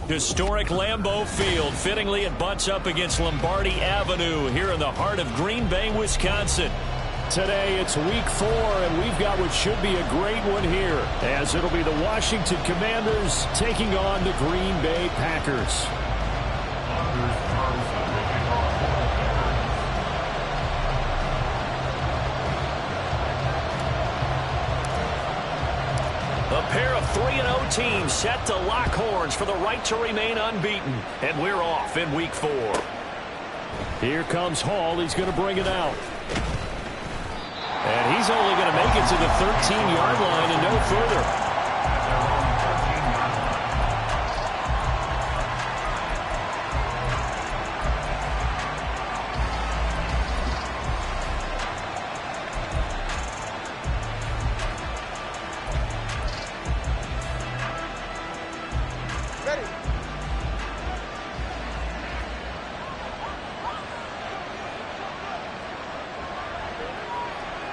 Historic Lambeau Field. Fittingly, it butts up against Lombardi Avenue here in the heart of Green Bay, Wisconsin. Today, it's week 4, and we've got what should be a great one here, as it'll be the Washington Commanders taking on the Green Bay Packers. A pair of 3-0 teams set to lock horns for the right to remain unbeaten. And we're off in week 4. Here comes Hall. He's going to bring it out. And he's only going to make it to the 13-yard line and no further.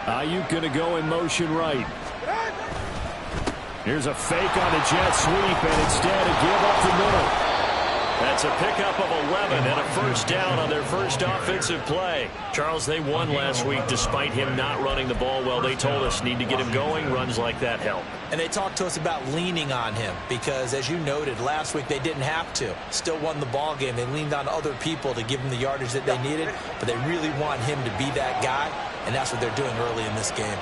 Ayuk going to go in motion right. Here's a fake on a jet sweep, and instead a give up the middle. That's a pickup of 11 and a first down on their first offensive play. Charles, they won last week despite him not running the ball well. They told us need to get him going. Runs like that help. And they talked to us about leaning on him because, as you noted, last week they didn't have to. Still won the ball game. They leaned on other people to give them the yardage that they needed, but they really want him to be that guy, and that's what they're doing early in this game.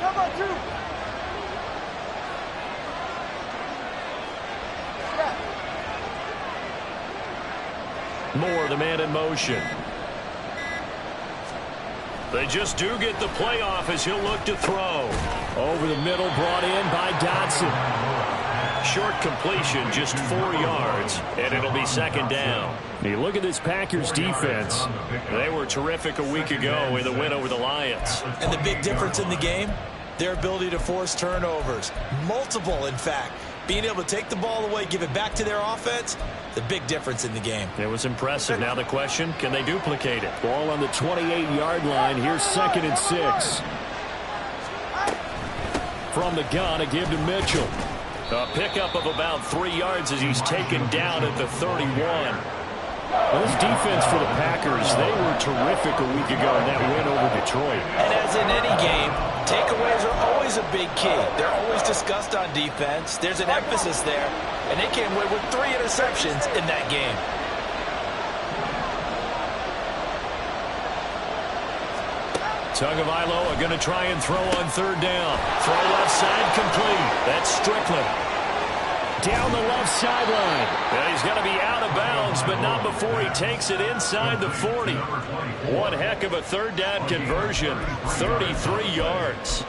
More the man in motion. They just do get the play off as he'll look to throw. Over the middle, brought in by Dotson. Short completion, just 4 yards, and it'll be second down. Hey, look at this Packers defense. They were terrific a week ago in the win over the Lions. And the big difference in the game, their ability to force turnovers. Multiple, in fact. Being able to take the ball away, give it back to their offense, the big difference in the game. It was impressive. Now the question, can they duplicate it? Ball on the 28-yard line. Here's 2nd and 6. From the gun, a give to Mitchell. A pickup of about 3 yards as he's taken down at the 31. Well, this defense for the Packers, they were terrific a week ago in that win over Detroit. And as in any game, takeaways are always a big key. They're always discussed on defense. There's an emphasis there, and they came away with 3 interceptions in that game. Tagovailoa going to try and throw on 3rd down. Throw left side complete. That's Strickland. Down the left sideline. And he's going to be out of bounds, but not before he takes it inside the 40. One heck of a 3rd down conversion. 33 yards.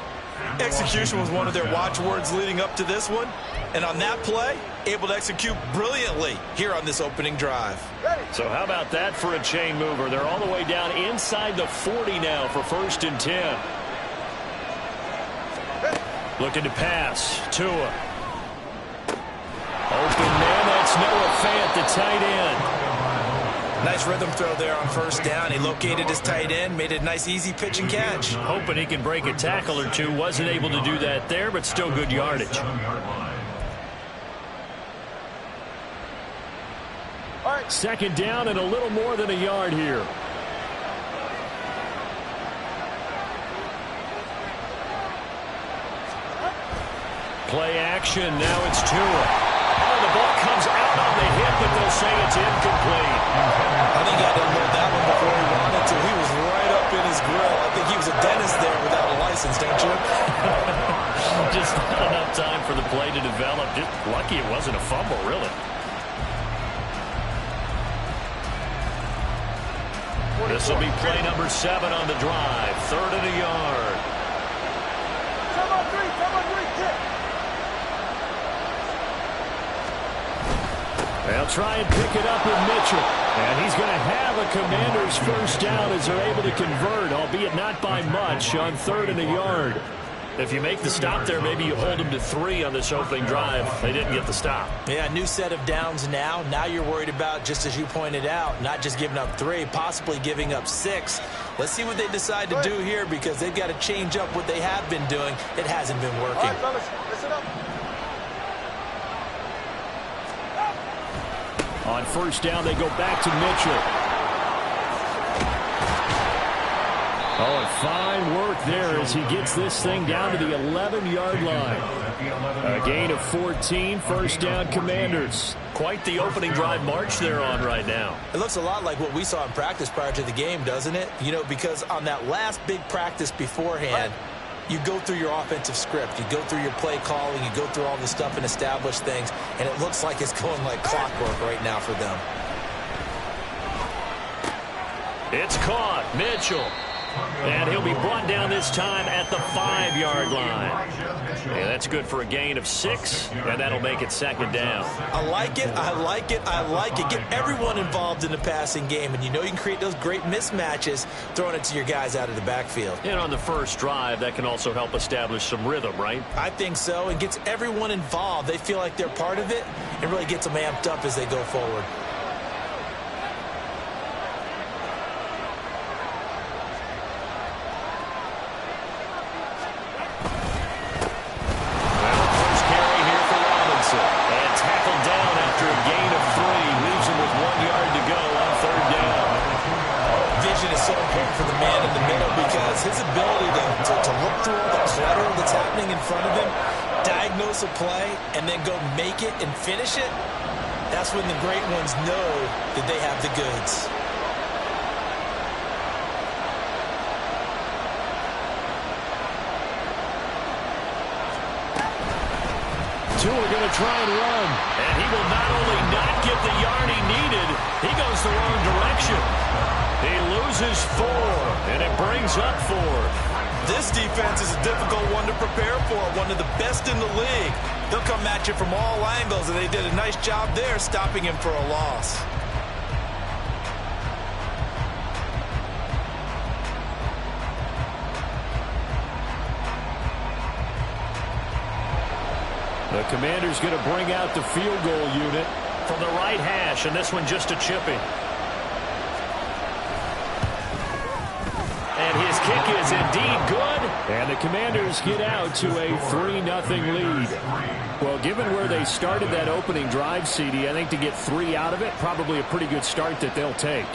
Execution was one of their watchwords leading up to this one. And on that play, able to execute brilliantly here on this opening drive. So how about that for a chain mover? They're all the way down inside the 40 now for 1st and 10. Looking to pass. Tua. Open man, that's Noah Fant, the tight end. Nice rhythm throw there on 1st down. He located his tight end, made it a nice, easy pitch and catch. Hoping he can break a tackle or two. Wasn't able to do that there, but still good yardage. 2nd down and a little more than a yard here. Play action, now it's Tua. The ball comes out on the hit, but they'll say it's incomplete. I think he had to unload that one before he wanted to. He was right up in his grill. I think he was a dentist there without a license, don't you? Just not enough time for the play to develop. Just lucky it wasn't a fumble, really. This will be play number 7 on the drive. 3rd and a yard. Come on, 3, hit. They'll try and pick it up with Mitchell. And he's going to have a Commander's 1st down as they're able to convert, albeit not by much, on 3rd and a yard. If you make the stop there, maybe you hold them to 3 on this opening drive. They didn't get the stop. Yeah, new set of downs now. Now you're worried about, just as you pointed out, not just giving up 3, possibly giving up 6. Let's see what they decide to do here because they've got to change up what they have been doing. It hasn't been working. All right, fellas, listen up. On first down, they go back to Mitchell. Oh, and fine work there as he gets this thing down to the 11-yard line. A gain of 14, first down, Commanders. Quite the opening drive march they're on right now. It looks a lot like what we saw in practice prior to the game, doesn't it? You know, because on that last big practice beforehand, you go through your offensive script. You go through your play calling. You go through all the stuff and establish things. And it looks like it's going like clockwork right now for them. It's caught. Mitchell. And he'll be brought down this time at the 5-yard line. And that's good for a gain of 6, and that'll make it second down. I like it, I like it, I like it. Get everyone involved in the passing game, and you know you can create those great mismatches throwing it to your guys out of the backfield. And on the first drive, that can also help establish some rhythm, right? I think so. It gets everyone involved. They feel like they're part of it. It really gets them amped up as they go forward. His ability to look through all the clutter that's happening in front of him, diagnose a play, and then go make it and finish it, that's when the great ones know that they have the goods. Two are going to try and run. And he will not only not get the yard he needed, he goes the wrong direction. He loses 4, and it brings up 4. This defense is a difficult one to prepare for, one of the best in the league. They'll come at you from all angles, and they did a nice job there stopping him for a loss. The Commanders going to bring out the field goal unit from the right hash, and this one just a chipping. And his kick is indeed good. And the Commanders get out to a 3-0 lead. Well, given where they started that opening drive, CD, I think to get 3 out of it, probably a pretty good start that they'll take.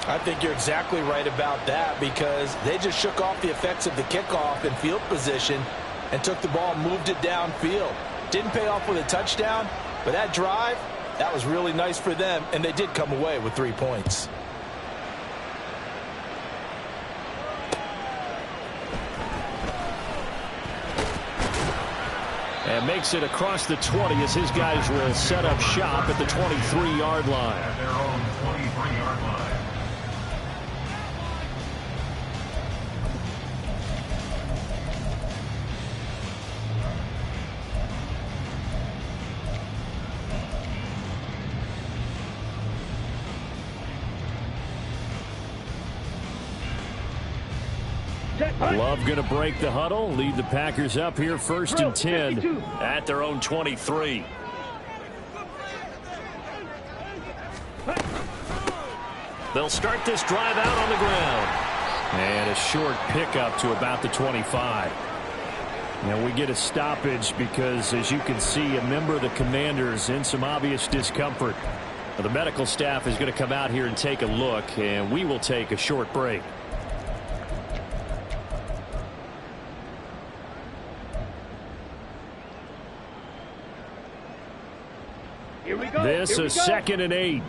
I think you're exactly right about that because they just shook off the effects of the kickoff and field position and took the ball, moved it downfield. Didn't pay off with a touchdown, but that drive, that was really nice for them, and they did come away with 3 points. And makes it across the 20 as his guys will set up shop at the 23-yard line. At their own 23-yard line. Love going to break the huddle, lead the Packers up here 1st and 10 at their own 23. They'll start this drive out on the ground. And a short pickup to about the 25. Now we get a stoppage because, as you can see, a member of the Commanders in some obvious discomfort. Now, the medical staff is going to come out here and take a look, and we will take a short break. This is 2nd and 8.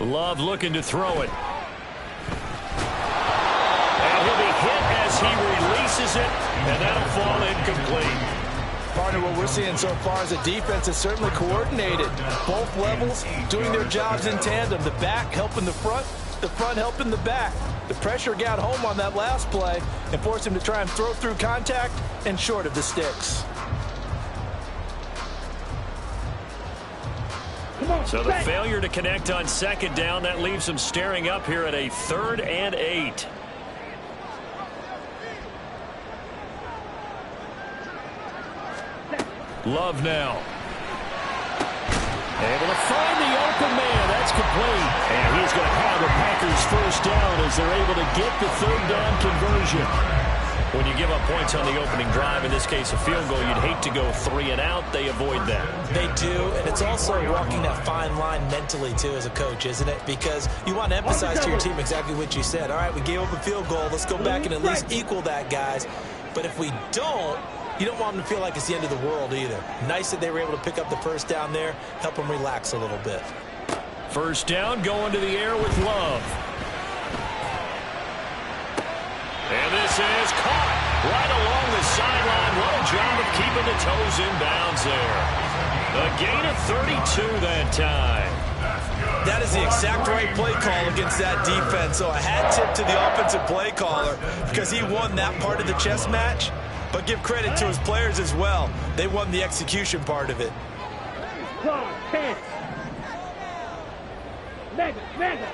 Love looking to throw it. And he'll be hit as he releases it, and that'll fall incomplete. Partner, what we're seeing so far is the defense is certainly coordinated. Both levels doing their jobs in tandem. The back helping the front helping the back. The pressure got home on that last play and forced him to try and throw through contact and short of the sticks. So the failure to connect on 2nd down, that leaves him staring up here at a 3rd and 8. Love now. Able to find the open man. That's complete. And he's going to have the Packers first down as they're able to get the third down conversion. When you give up points on the opening drive, in this case a field goal, you'd hate to go 3 and out. They avoid that. They do, and it's also walking that fine line mentally, too, as a coach, isn't it? Because you want to emphasize to your team exactly what you said. All right, we gave up a field goal. Let's go back and at least equal that, guys. But if we don't, you don't want them to feel like it's the end of the world either. Nice that they were able to pick up the first down there, help them relax a little bit. First down, going to the air with Love. And this is caught right along the sideline. What a job of keeping the toes in bounds there. A gain of 32 that time. That is the exact right play call against that defense. So a hat tip to the offensive play caller because he won that part of the chess match. But give credit to his players as well. They won the execution part of it. 10. Mega.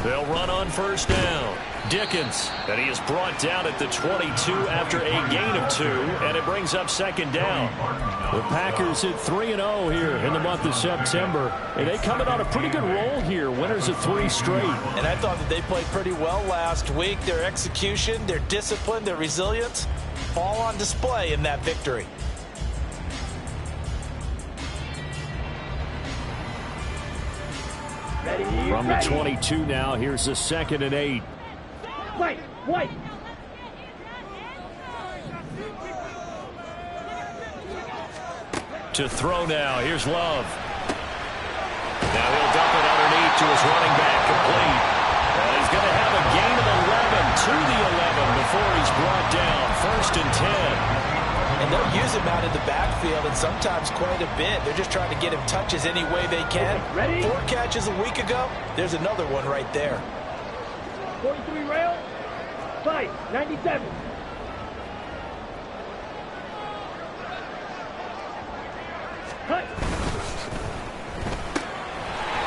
They'll run on first down. Dickens, and he is brought down at the 22 after a gain of 2, and it brings up second down. The Packers at 3-0 here in the month of September. And they coming on a pretty good roll here. Winners of 3 straight. And I thought that they played pretty well last week. Their execution, their discipline, their resilience, all on display in that victory. From the 22 now, here's the 2nd and 8. White. To throw now. Here's Love. Now he'll dump it underneath to his running back, complete. And he's going to have a gain of 11 to the 11 before he's brought down. 1st and 10. And they'll use him out in the backfield, and sometimes quite a bit. They're just trying to get him touches any way they can. 4 catches a week ago. There's another one right there. 43 rail. 97. Cut.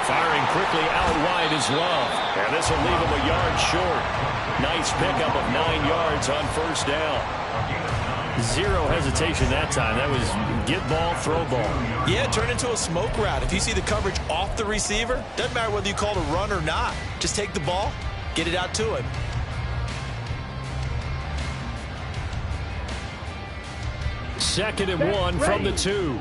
Firing quickly out wide is Love. And this will leave him a yard short. Nice pickup of 9 yards on first down. Zero hesitation that time. That was get ball, throw ball. Yeah, turn into a smoke route. If you see the coverage off the receiver, doesn't matter whether you call it a run or not. Just take the ball, get it out to him. Second and 1 from the 2.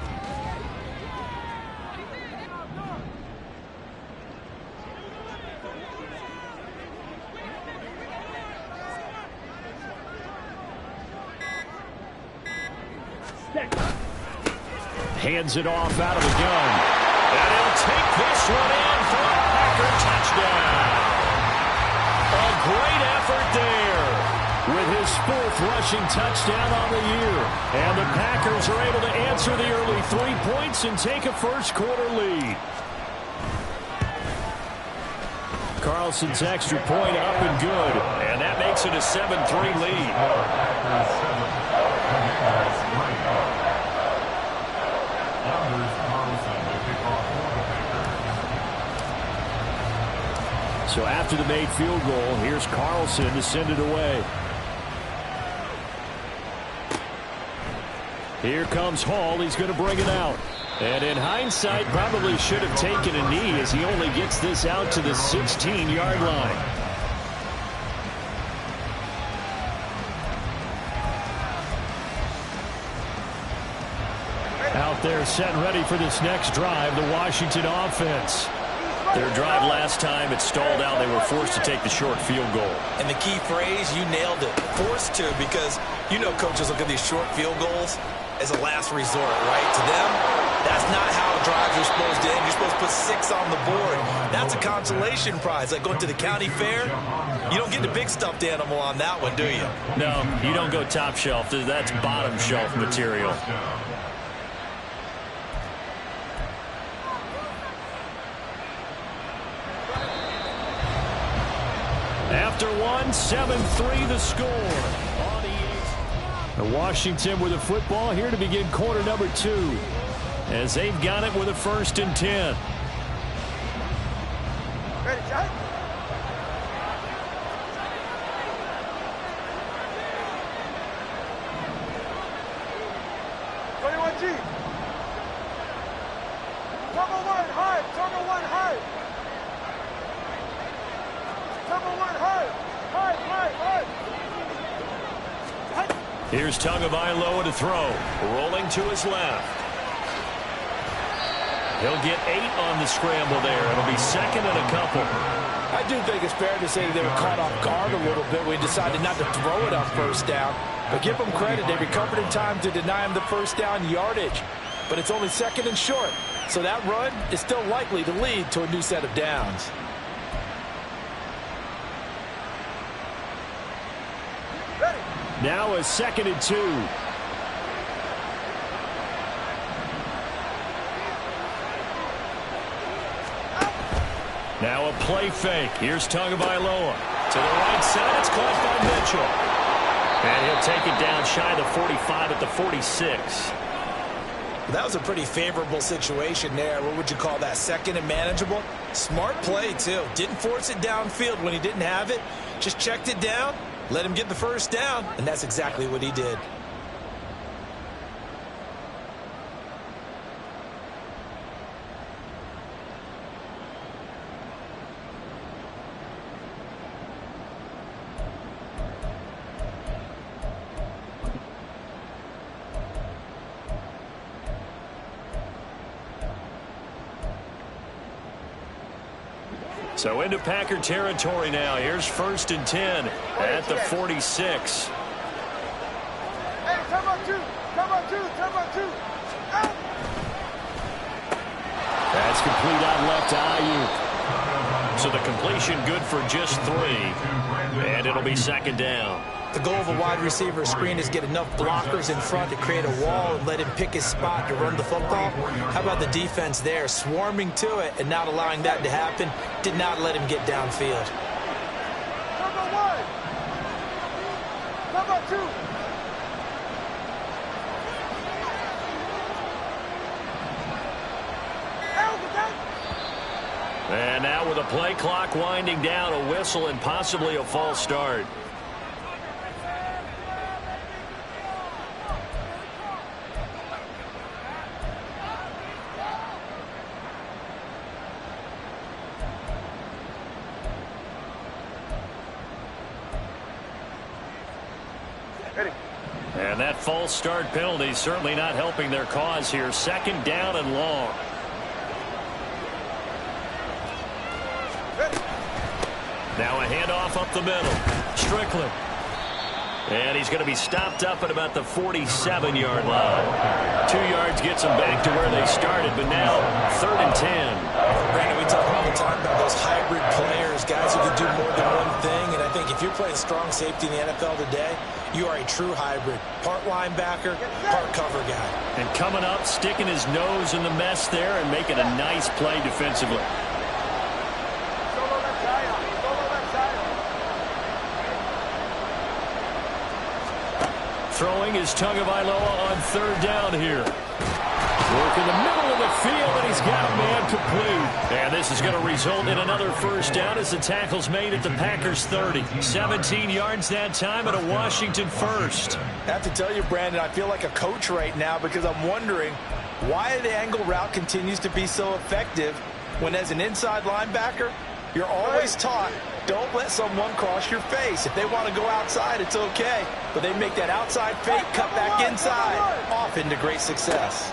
Hands it off out of the gun. And he'll take this one in for a Packer touchdown. A great effort there. With his 4th rushing touchdown on the year. And the Packers are able to answer the early 3 points and take a first-quarter lead. Carlson's extra point up and good. And that makes it a 7-3 lead. So after the made field goal, here's Carlson to send it away. Here comes Hall. He's going to bring it out. And in hindsight, probably should have taken a knee as he only gets this out to the 16-yard line. Out there set and ready for this next drive, the Washington offense. Their drive last time, it stalled out. They were forced to take the short field goal. And the key phrase, you nailed it, forced to, because you know coaches look at these short field goals as a last resort, right? To them, that's not how drives are supposed to end. You're supposed to put 6 on the board. That's a consolation prize, like going to the county fair. You don't get the big stuffed animal on that one, do you? No, you don't go top shelf. That's bottom shelf material. After 7-3 the score. Washington with the football here to begin quarter number 2. As they've got it with a 1st and 10. Ready, shot. Turbo one hard. Turbo one hard. Turbo one hard. Hard, hard, hard. Here's Tagovailoa to throw. Rolling to his left. He'll get 8 on the scramble there. It'll be second and a couple. I do think it's fair to say that they were caught off guard a little bit. We decided not to throw it on first down. But give them credit. They recovered in time to deny him the first down yardage. But it's only second and short. So that run is still likely to lead to a new set of downs. Now a second and 2. Now a play fake. Here's Tagovailoa. To the right side, it's caught by Mitchell. And he'll take it down shy of the 45 at the 46. That was a pretty favorable situation there. What would you call that? Second and manageable? Smart play, too. Didn't force it downfield when he didn't have it. Just checked it down. Let him get the first down, and that's exactly what he did. So into Packer territory now. Here's first and 10 at the 46. Hey, come on, 2. Come on, 2. Come on, 2. Out. That's complete out left to Ayuk. So the completion good for just 3. And it'll be second down. The goal of a wide receiver screen is get enough blockers in front to create a wall and let him pick his spot to run the football. How about the defense there, swarming to it and not allowing that to happen? Did not let him get downfield. Number 1. Number 2. And now with a play clock winding down, a whistle and possibly a false start. And that false start penalty certainly not helping their cause here. Second down and long. Now a handoff up the middle. Strickland. And he's going to be stopped up at about the 47-yard line. 2 yards gets them back to where they started, but now third and 10. Brandon, we talk all the time about those hybrid players, guys who can do more than one thing. And I think if you're playing strong safety in the NFL today, you are a true hybrid. Part linebacker, part cover guy. And coming up, sticking his nose in the mess there and making a nice play defensively. Throwing is Tagovailoa on third down here. Work in the middle of the field, and he's got a man complete. And this is going to result in another first down as the tackle's made at the Packers' 30. 17 yards that time, and a Washington first. I have to tell you, Brandon, I feel like a coach right now because I'm wondering why the angle route continues to be so effective when, as an inside linebacker, you're always taught, don't let someone cross your face. If they want to go outside, it's okay. But they make that outside fake, cut back inside, often to great success.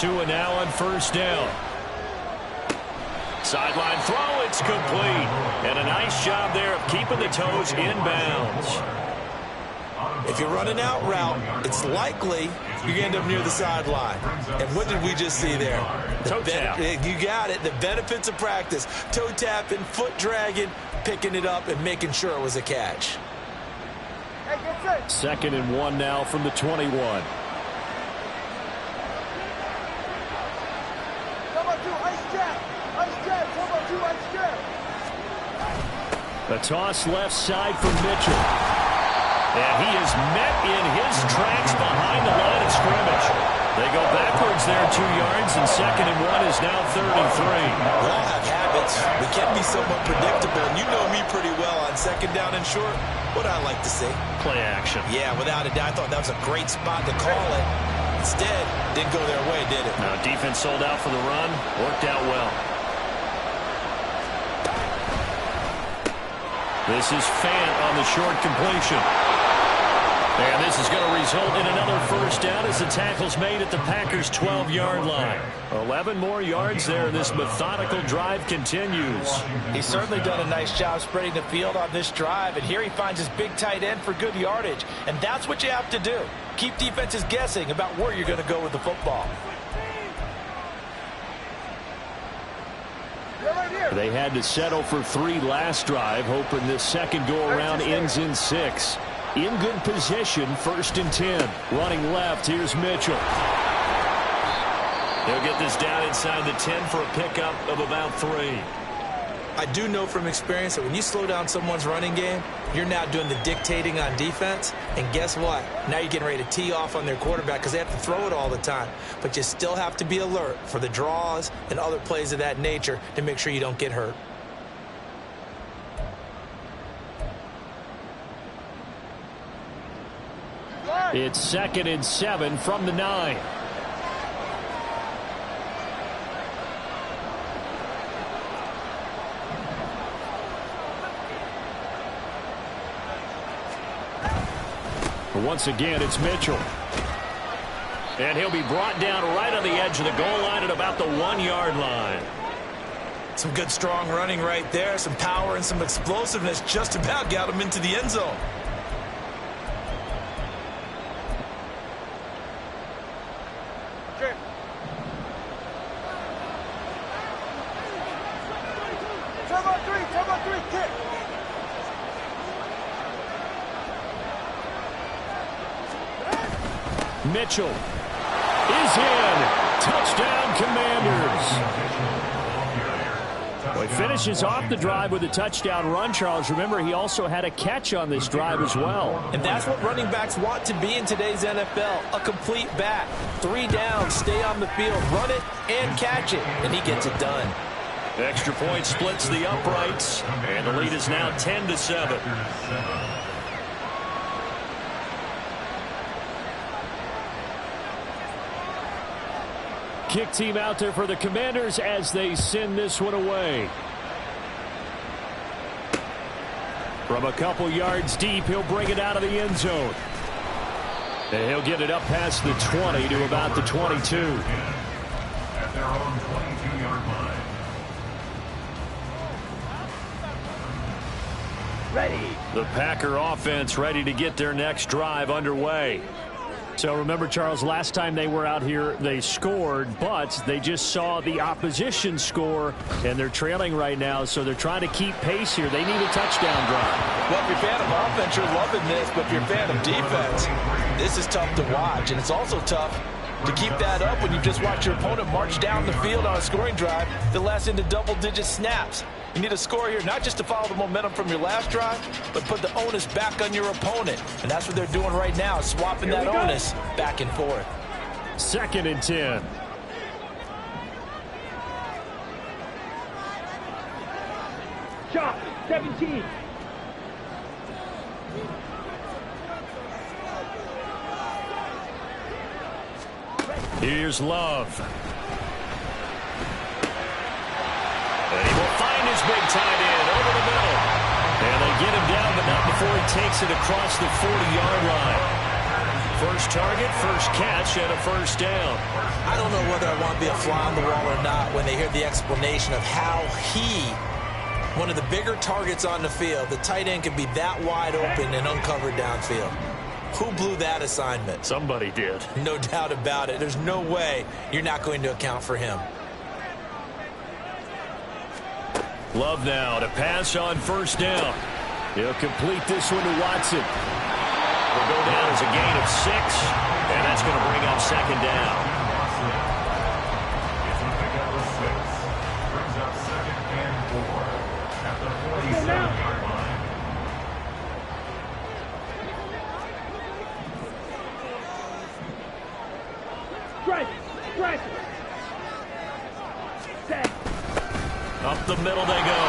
2 and now on first down. Sideline throw, it's complete. And a nice job there of keeping the toes in bounds. If you're running out route, it's likely you end up near the sideline. And what did we just see there? Toe tap. You got it. The benefits of practice. Toe tapping, foot dragging, picking it up, and making sure it was a catch. Hey, get set. Second and 1 now from the 21. Number 2, ice jab. Ice jab. Number 2, ice jab. The toss left side for Mitchell. And he is met in his tracks behind the line of scrimmage. They go backwards there 2 yards, and second and 1 is now third and 3. We all have habits. We can be somewhat predictable, and you know me pretty well on second down and short. What I like to see. Play action. Yeah, without a doubt. I thought that was a great spot to call it. Instead, didn't go their way, did it? No, defense sold out for the run. Worked out well. This is Fant on the short completion. And this is going to result in another first down as the tackle's made at the Packers' 12-yard line. 11 more yards there. This methodical drive continues. He's certainly done a nice job spreading the field on this drive, and here he finds his big tight end for good yardage. And that's what you have to do. Keep defenses guessing about where you're going to go with the football. They had to settle for 3 last drive, hoping this second go-around ends in 6. In good position, 1st and 10. Running left, here's Mitchell. They'll get this down inside the 10 for a pickup of about 3. I do know from experience that when you slow down someone's running game, you're now doing the dictating on defense. And guess what? Now you're getting ready to tee off on their quarterback because they have to throw it all the time. But you still have to be alert for the draws and other plays of that nature to make sure you don't get hurt. It's 2nd and 7 from the 9. Once again, it's Mitchell. And he'll be brought down right on the edge of the goal line at about the 1-yard line. Some good, strong running right there. Some power and some explosiveness just about got him into the end zone. Mitchell is in. Touchdown, Commanders. Well, he finishes off the drive with a touchdown run, Charles. Remember, he also had a catch on this drive as well. And that's what running backs want to be in today's NFL, a complete back. 3 downs, stay on the field, run it, and catch it. And he gets it done. Extra point splits the uprights, and the lead is now 10-7. Kick team out there for the Commanders as they send this one away. From a couple yards deep, he'll bring it out of the end zone. And he'll get it up past the 20 to about the 22. At their own 22-yard line. Ready. The Packer offense ready to get their next drive underway. So remember, Charles, last time they were out here, they scored, but they just saw the opposition score, and they're trailing right now, so they're trying to keep pace here. They need a touchdown drive. Well, if you're a fan of offense, you're loving this, but if you're a fan of defense, this is tough to watch, and it's also tough to keep that up when you just watch your opponent march down the field on a scoring drive that lasts into double-digit snaps. You need a score here, not just to follow the momentum from your last drive, but put the onus back on your opponent. And that's what they're doing right now, swapping that onus back and forth. 2nd and 10. Shot, 17. Here's Love. And he will find his big tight end over the middle. And they get him down, but not before he takes it across the 40-yard line. First target, first catch, and a first down. I don't know whether I want to be a fly on the wall or not when they hear the explanation of how one of the bigger targets on the field, the tight end can be that wide open and uncovered downfield. Who blew that assignment? Somebody did. No doubt about it. There's no way you're not going to account for him. Love now to pass on first down. He'll complete this one to Watson. Will go down as a gain of 6, and that's going to bring up 2nd down. It's a pickup of 6. Brings up 2nd and 4 at the 47-yard line. Up the middle they go.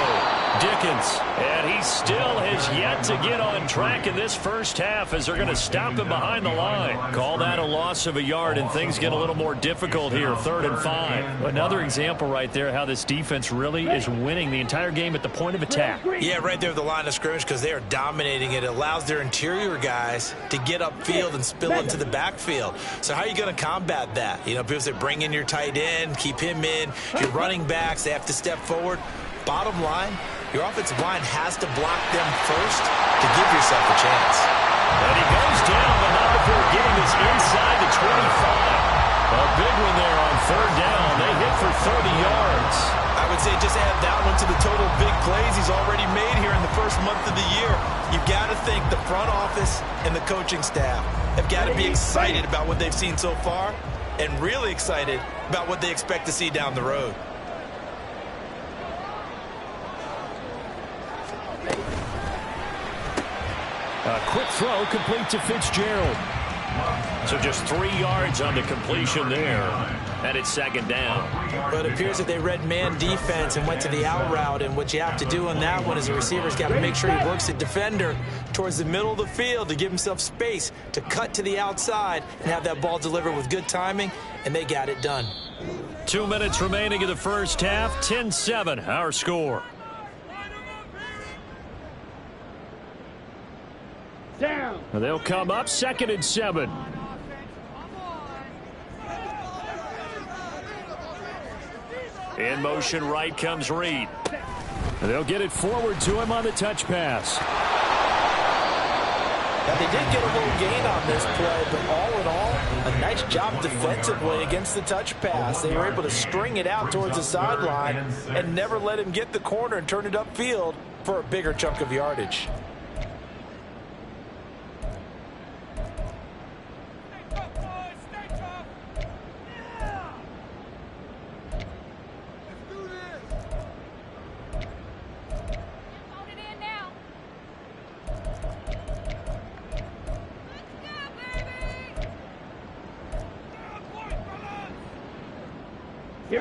Dickens, and he still has yet to get on track in this first half as they're going to stop him behind the line. Call that a loss of a yard, and things get a little more difficult here, 3rd and 5. Another example right there how this defense really is winning the entire game at the point of attack. Yeah, right there at the line of scrimmage because they are dominating it. It allows their interior guys to get upfield and spill into the backfield. So how are you going to combat that? You know, people say bring in your tight end, keep him in. Your running backs, they have to step forward. Bottom line, your offensive line has to block them first to give yourself a chance. And he goes down, but not before getting this inside the 25. A big one there on 3rd down. They hit for 30 yards. I would say just add that one to the total big plays he's already made here in the first month of the year. You've got to think the front office and the coaching staff have got to be excited about what they've seen so far and really excited about what they expect to see down the road. A quick throw complete to Fitzgerald. So just 3 yards on the completion there. And it's 2nd down. But it appears that they read man defense and went to the out route. And what you have to do on that one is the receiver's got to make sure he works the defender towards the middle of the field to give himself space to cut to the outside and have that ball delivered with good timing. And they got it done. 2 minutes remaining in the first half. 10-7, our score. Down. They'll come up 2nd and 7. In motion right comes Reed. They'll get it forward to him on the touch pass. Now, they did get a little gain on this play, but all in all, a nice job defensively against the touch pass. They were able to string it out towards the sideline and never let him get the corner and turn it upfield for a bigger chunk of yardage.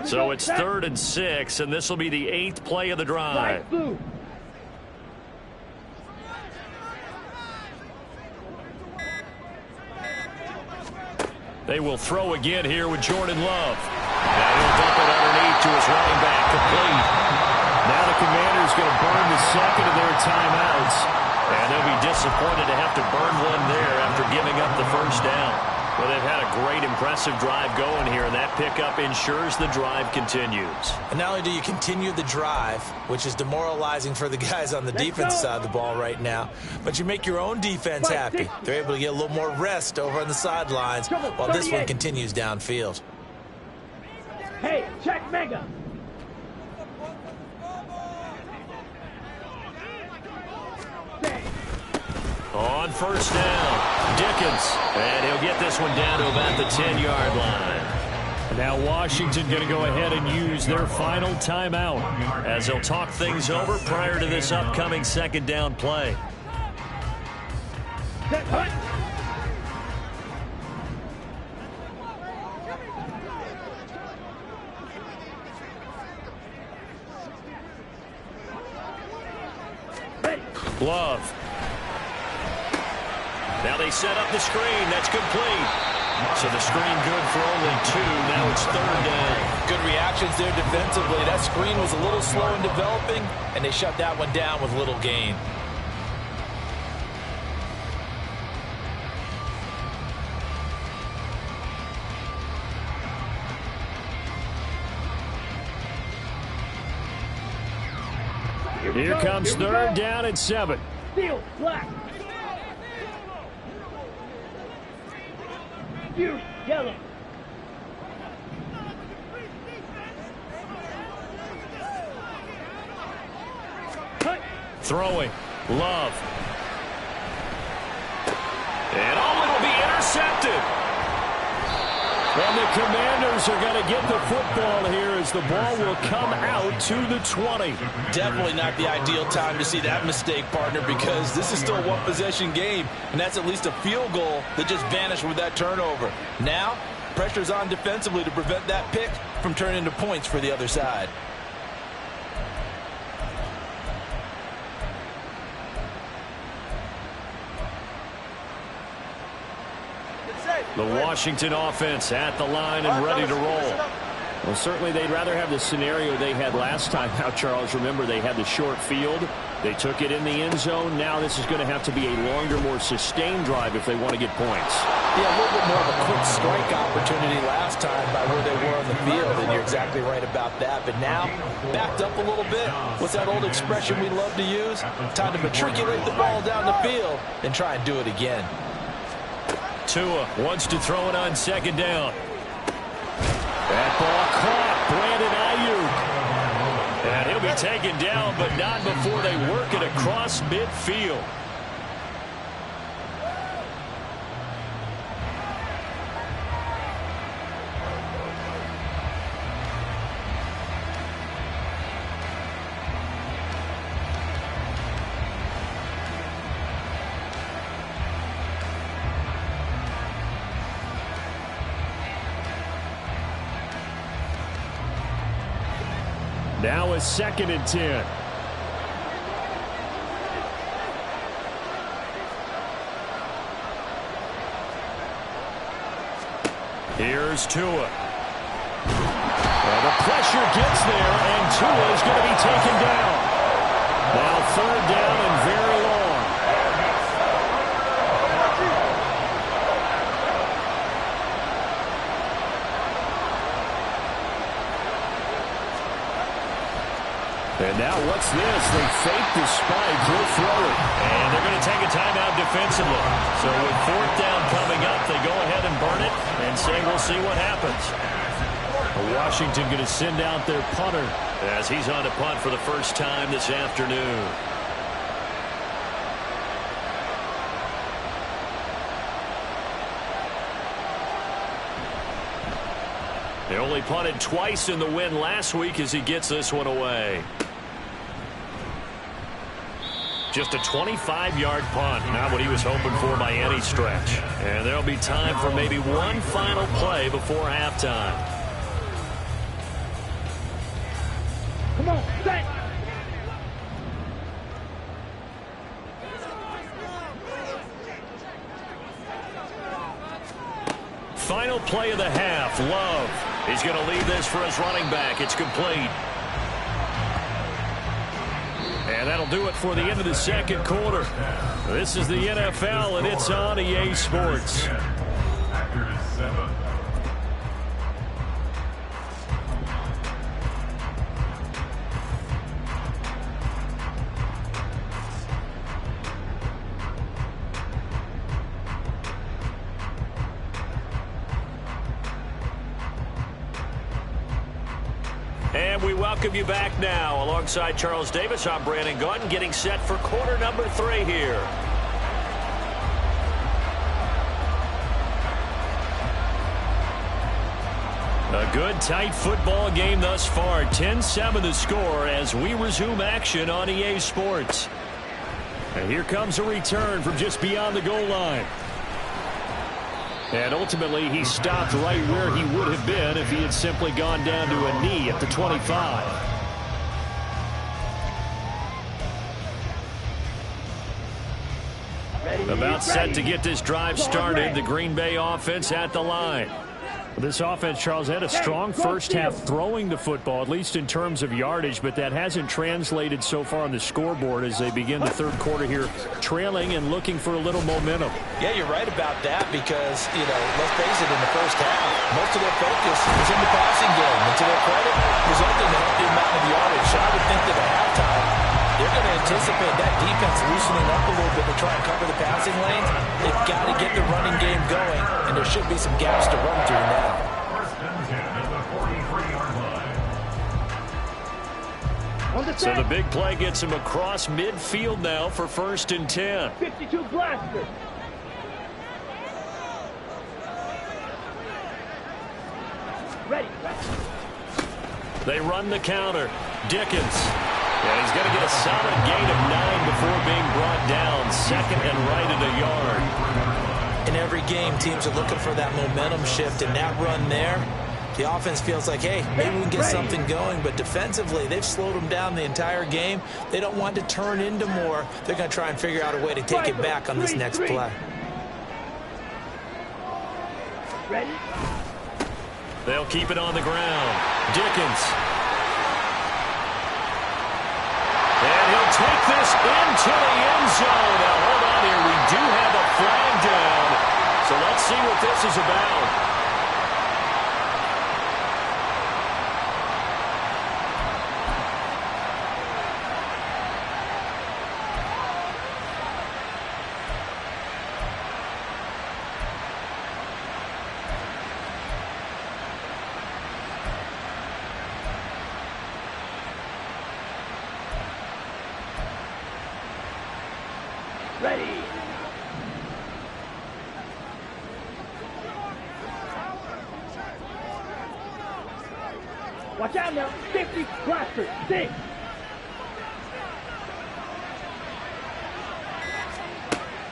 So it's 3rd and 6, and this will be the 8th play of the drive. They will throw again here with Jordan Love. Now he'll dump it underneath to his running back, complete. Now the Commanders going to burn the 2nd of their timeouts, and they'll be disappointed to have to burn one there after giving up the 1st down. Well, they've had a great, impressive drive going here, and that pickup ensures the drive continues. And not only do you continue the drive, which is demoralizing for the guys on the defense side of the ball right now, but you make your own defense happy. They're able to get a little more rest over on the sidelines while this one continues downfield. Hey, check Mega. On 1st down, Dickens, and he'll get this one down to about the 10-yard line. Now Washington going to go ahead and use their final timeout as they'll talk things over prior to this upcoming 2nd down play. Love. Now they set up the screen. That's complete. So the screen good for only 2. Now it's 3rd down. Good reactions there defensively. That screen was a little slow in developing, and they shut that one down with little gain. Here comes 3rd down and 7. Field, black. You, yellow. Throwing. Love. And it will be intercepted. And the Commanders are going to get the football here as the ball will come out to the 20. Definitely not the ideal time to see that mistake, partner, because this is still a one-possession game, and that's at least a field goal that just vanished with that turnover. Now, pressure's on defensively to prevent that pick from turning into points for the other side. The Washington offense at the line and ready to roll. Well, certainly they'd rather have the scenario they had last time. Now, Charles, remember, they had the short field. They took it in the end zone. Now this is going to have to be a longer, more sustained drive if they want to get points. Yeah, a little bit more of a quick strike opportunity last time by where they were on the field, and you're exactly right about that. But now, backed up a little bit. What's that old expression we love to use? Time to matriculate the ball down the field and try and do it again. Tua wants to throw it on second down. That ball caught. Brandon Ayuk. And he'll be taken down, but not before they work it across midfield. Now a 2nd and 10. Here's Tua. Well, the pressure gets there, and Tua is going to be taken down. Now 3rd down and very long. And now what's this? They fake the spike. He'll throw it. And they're going to take a timeout defensively. So with 4th down coming up, they go ahead and burn it and say we'll see what happens. Washington going to send out their punter as he's on to punt for the first time this afternoon. They only punted twice in the win last week as he gets this one away. Just a 25-yard punt, not what he was hoping for by any stretch. And there'll be time for maybe one final play before halftime. Come on, set. Final play of the half. Love. He's going to lead this for his running back. It's complete. And that'll do it for the end of the 2nd quarter. This is the NFL, and it's on EA Sports. And we welcome you back now. Alongside Charles Davis, I'm Brandon Gaudin, getting set for quarter number 3 here. A good, tight football game thus far. 10-7 the score as we resume action on EA Sports. And here comes a return from just beyond the goal line. And ultimately, he stopped right where he would have been if he had simply gone down to a knee at the 25. About set to get this drive started. The Green Bay offense at the line. This offense, Charles, had a strong first half throwing the football, at least in terms of yardage, but that hasn't translated so far on the scoreboard as they begin the 3rd quarter here, trailing and looking for a little momentum. Yeah, you're right about that because, let's face it, in the first half, most of their focus was in the passing game. And to their credit, resulted in a healthy amount of yardage. So I would think that at halftime, they're going to anticipate that defense loosening up a little bit to try and cover the passing lanes. They've got to get the running game going, and there should be some gaps to run through now. So the big play gets him across midfield now for 1st and 10. 52 blaster. Ready. They run the counter. Dickens. And he's going to get a solid gain of 9 before being brought down. 2nd and right at a yard. In every game, teams are looking for that momentum shift, and that run there, the offense feels like, hey, maybe we can get something going, but defensively, they've slowed them down the entire game. They don't want to turn into more. They're going to try and figure out a way to take it back on this next play. Ready? They'll keep it on the ground. Dickens. And he'll take this into the end zone. Now, hold on here. We do have a flag down. So let's see what this is about. Ready. Watch out now. Safety, blaster, 6.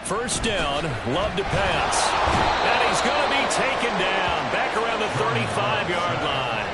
First down, Love to pass. And he's going to be taken down back around the 35-yard line.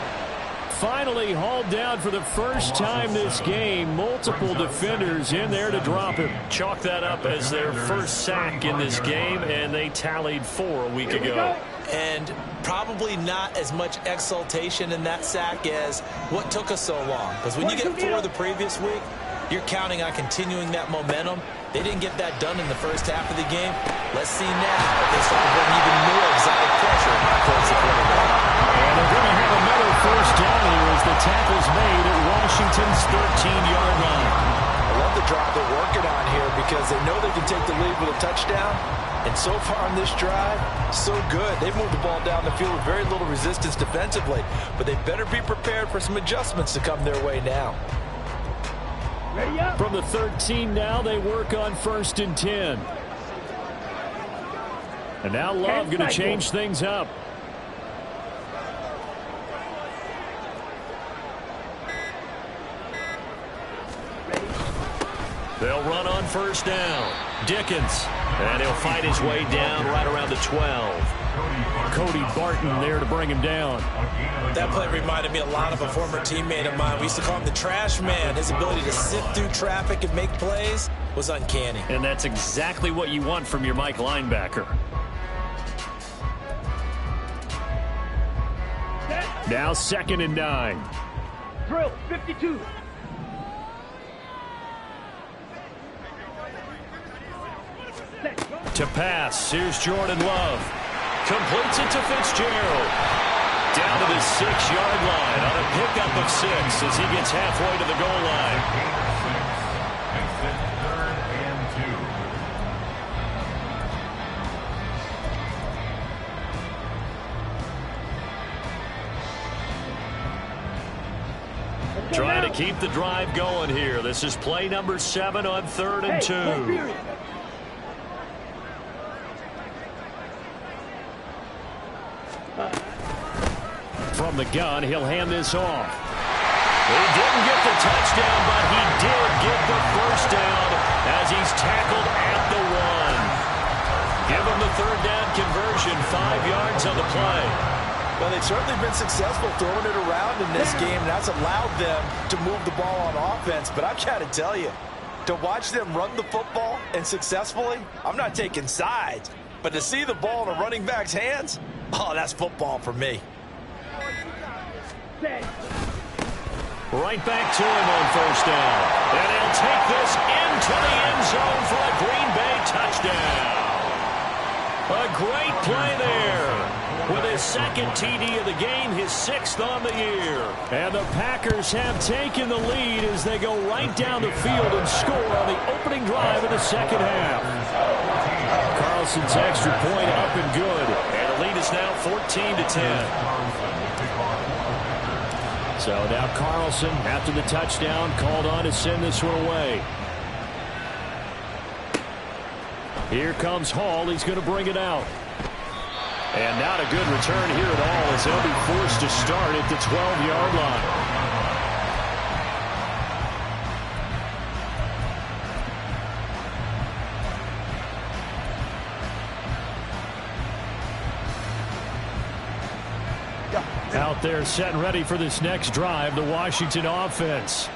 Finally hauled down for the first time this game. Multiple defenders in there to drop him. Chalk that up as their first sack in this game, and they tallied 4 a week ago. And probably not as much exultation in that sack as what took us so long. Because when you get 4 the previous week, you're counting on continuing that momentum. They didn't get that done in the first half of the game. Let's see now if they start to bring even more exotic pressure towards the quarterback. And they're going to have another first down here as the tackle's made at Washington's 13-yard line. I love the drive they're working on here because they know they can take the lead with a touchdown. And so far on this drive, so good. They've moved the ball down the field with very little resistance defensively. But they better be prepared for some adjustments to come their way now. Ready up. From the 13 now, they work on 1st and 10. And now Love going to change things up. They'll run on 1st down. Dickens. And he'll fight his way down right around the 12. Cody Barton there to bring him down. That play reminded me a lot of a former teammate of mine. We used to call him the trash man. His ability to sift through traffic and make plays was uncanny. And that's exactly what you want from your Mike linebacker. Now 2nd and 9. Drill, 52. To pass, here's Jordan Love. Completes it to Fitzgerald. Down to the 6-yard line on a pickup of 6 as he gets halfway to the goal line. Trying to keep the drive going here. This is play number 7 on 3rd and 2. From the gun, he'll hand this off. He didn't get the touchdown, but he did get the first down as he's tackled at the 1. Give him the 3rd down conversion, 5 yards on the play. Well, they've certainly been successful throwing it around in this game, and that's allowed them to move the ball on offense. But I've got to tell you, to watch them run the football and successfully, I'm not taking sides. But to see the ball in a running back's hands, oh, that's football for me. Right back to him on 1st down. And he'll take this into the end zone for a Green Bay touchdown. A great play there. With his 2nd TD of the game, his 6th on the year. And the Packers have taken the lead as they go right down the field and score on the opening drive of the 2nd half. Carlson's extra point up and good. And the lead is now 14-10. So now Carlson, after the touchdown, called on to send this one away. Here comes Hall. He's going to bring it out. And not a good return here at all as they'll be forced to start at the 12-yard line. Out there set and ready for this next drive, the Washington offense.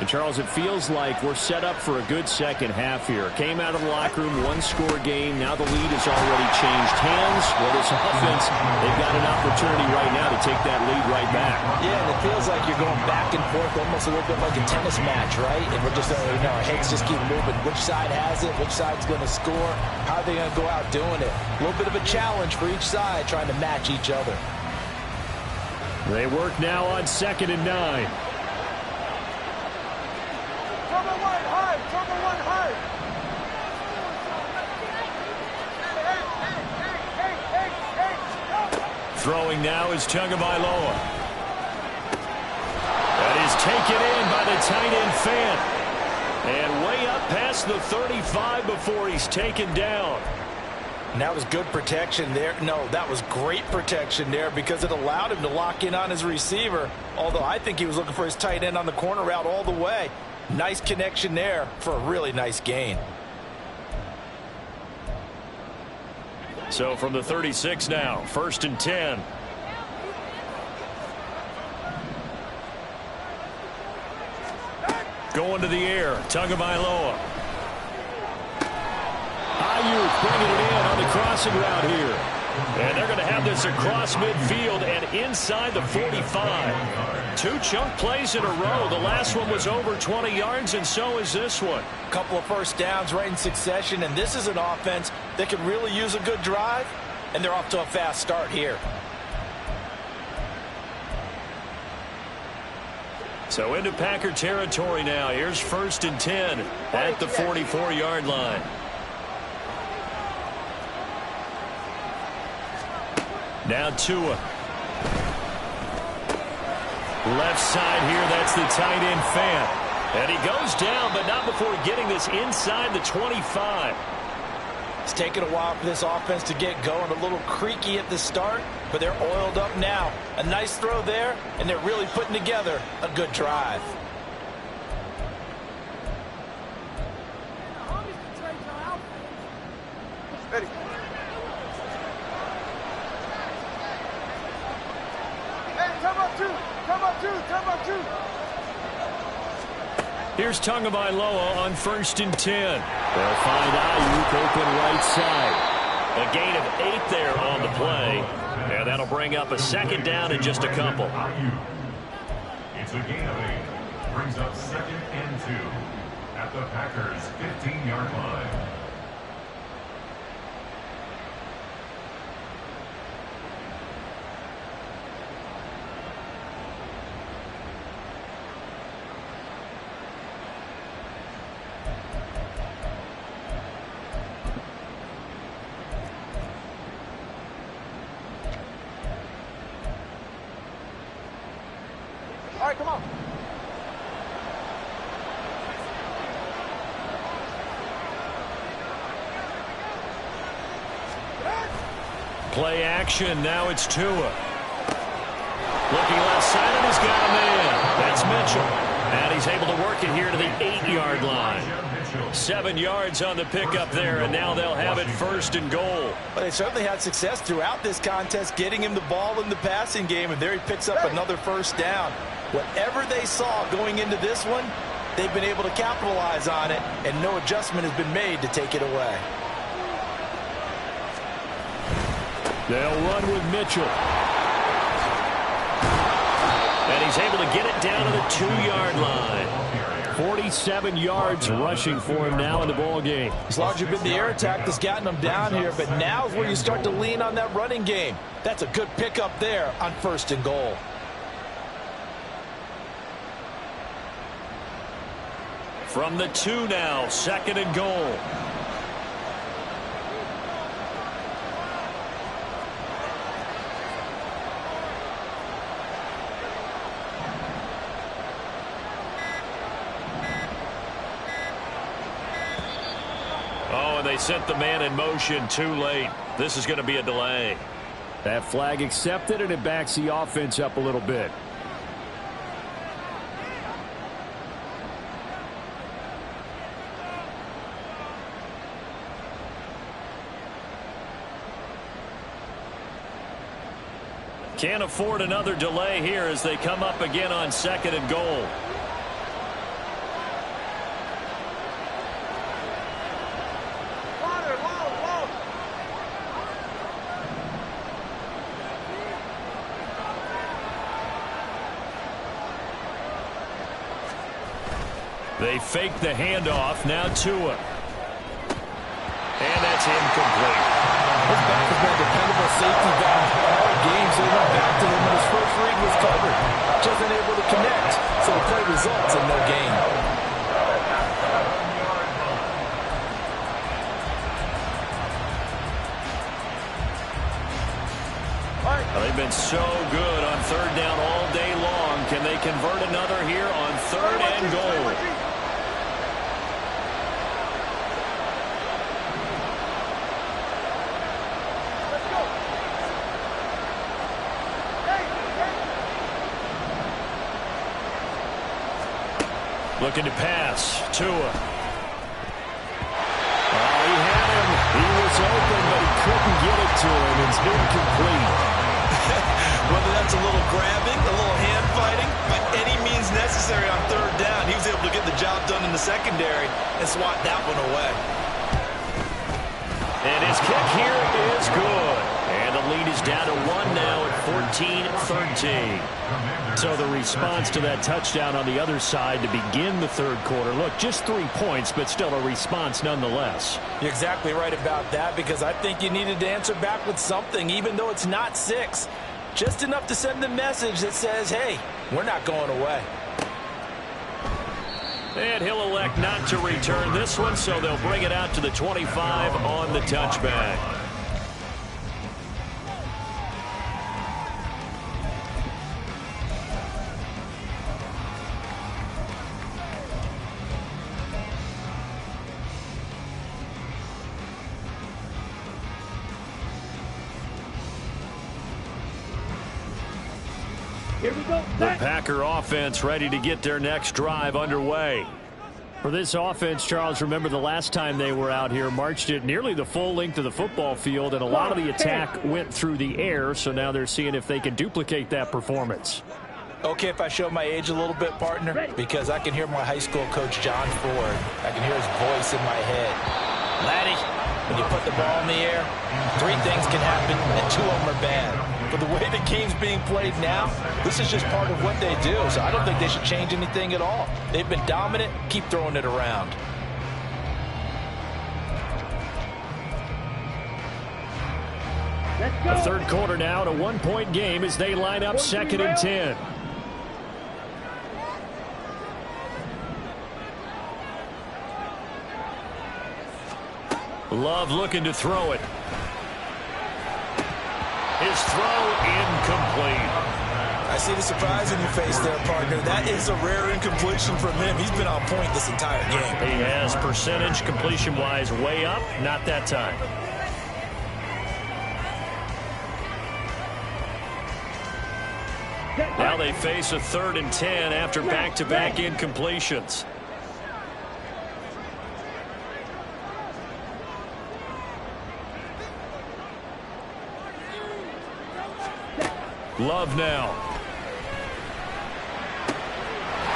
And Charles, it feels like we're set up for a good second half here. Came out of the locker room, one-score game. Now the lead has already changed hands. Well, this offense, they've got an opportunity right now to take that lead right back. Yeah, and it feels like you're going back and forth, almost a little bit like a tennis match, right? And we're just, our heads just keep moving. Which side has it? Which side's going to score? How are they going to go out doing it? A little bit of a challenge for each side, trying to match each other. They work now on 2nd and 9. Throwing now is Tagovailoa. That is taken in by the tight end Fant. And way up past the 35 before he's taken down. And that was good protection there. No, that was great protection there because it allowed him to lock in on his receiver. Although I think he was looking for his tight end on the corner route all the way. Nice connection there for a really nice gain. So from the 36 now, 1st and 10. Going to the air, Tagovailoa. Ayuk bringing it in on the crossing route here. And they're going to have this across midfield and inside the 45. 2 chunk plays in a row. The last one was over 20 yards, and so is this one. Couple of first downs right in succession, and this is an offense that could really use a good drive, and they're off to a fast start here. So into Packer territory now. Here's 1st and 10 at the 44-yard line. Now Tua. Left side here, that's the tight end Fant. And he goes down, but not before getting this inside the 25. It's taken a while for this offense to get going. A little creaky at the start, but they're oiled up now. A nice throw there, and they're really putting together a good drive. Ready. Come on, two. Here's Tagovailoa on 1st and 10. They'll find Ayuk open right side. A gain of 8 there on the play. And that'll bring up a 2nd down in just a couple. It's a gain of 8. Brings up 2nd and 2 at the Packers' 15-yard line. All right, come on. Play action. Now it's Tua. Looking left side, and he's got a man. That's Mitchell. And he's able to work it here to the 8-yard line. 7 yards on the pickup there, and now they'll have it 1st and goal. But they certainly had success throughout this contest, getting him the ball in the passing game, and there he picks up another 1st down. Whatever they saw going into this one, they've been able to capitalize on it, and no adjustment has been made to take it away. They'll run with Mitchell. And he's able to get it down to the 2-yard line. 47 yards rushing for him now in the ball game. It's largely been the air attack that's gotten them down here, but now is where you start to lean on that running game. That's a good pickup there on 1st and goal. From the 2 now, 2nd and goal. Oh, and they sent the man in motion too late. This is going to be a delay. That flag accepted, and it backs the offense up a little bit. Can't afford another delay here as they come up again on 2nd and goal. They fake the handoff. Now Tua. And that's incomplete. His back has been a dependable safety valve all game, so he went back to him when his first read was covered. Just unable to connect, so the play results in no gain. They've been so good on third down all day long. Can they convert another here on third and goal? Looking to pass. Tua. He had him. He was open, but he couldn't get it to him. It's incomplete. Whether that's a little grabbing, a little hand fighting, by any means necessary on third down, he was able to get the job done in the secondary and swat that one away. And his kick here is good. And the lead is down to 1 now at 14-13. So the response to that touchdown on the other side to begin the third quarter. Look, just 3 points, but still a response nonetheless. You're exactly right about that, because I think you needed to answer back with something, even though it's not 6. Just enough to send the message that says, hey, we're not going away. And he'll elect not to return this one, so they'll bring it out to the 25 on the touchback. Here we go. The Packer offense ready to get their next drive underway. For this offense, Charles, remember the last time they were out here, marched it nearly the full length of the football field, and a lot of the attack went through the air, so now they're seeing if they can duplicate that performance. Okay, if I show my age a little bit, partner, because I can hear my high school coach, John Ford. I can hear his voice in my head. Laddie, when you put the ball in the air, 3 things can happen, and 2 of them are bad. But the way the game's being played now, this is just part of what they do. So I don't think they should change anything at all. They've been dominant. Keep throwing it around. Let's go. The third quarter now, a 1-point game as they line up 2nd and 10. Love looking to throw it. His throw incomplete. I see the surprise in your face there, partner. That is a rare incompletion from him. He's been on point this entire game. He has percentage completion-wise way up. Not that time. Now they face a 3rd and 10 after back-to-back incompletions. Love now.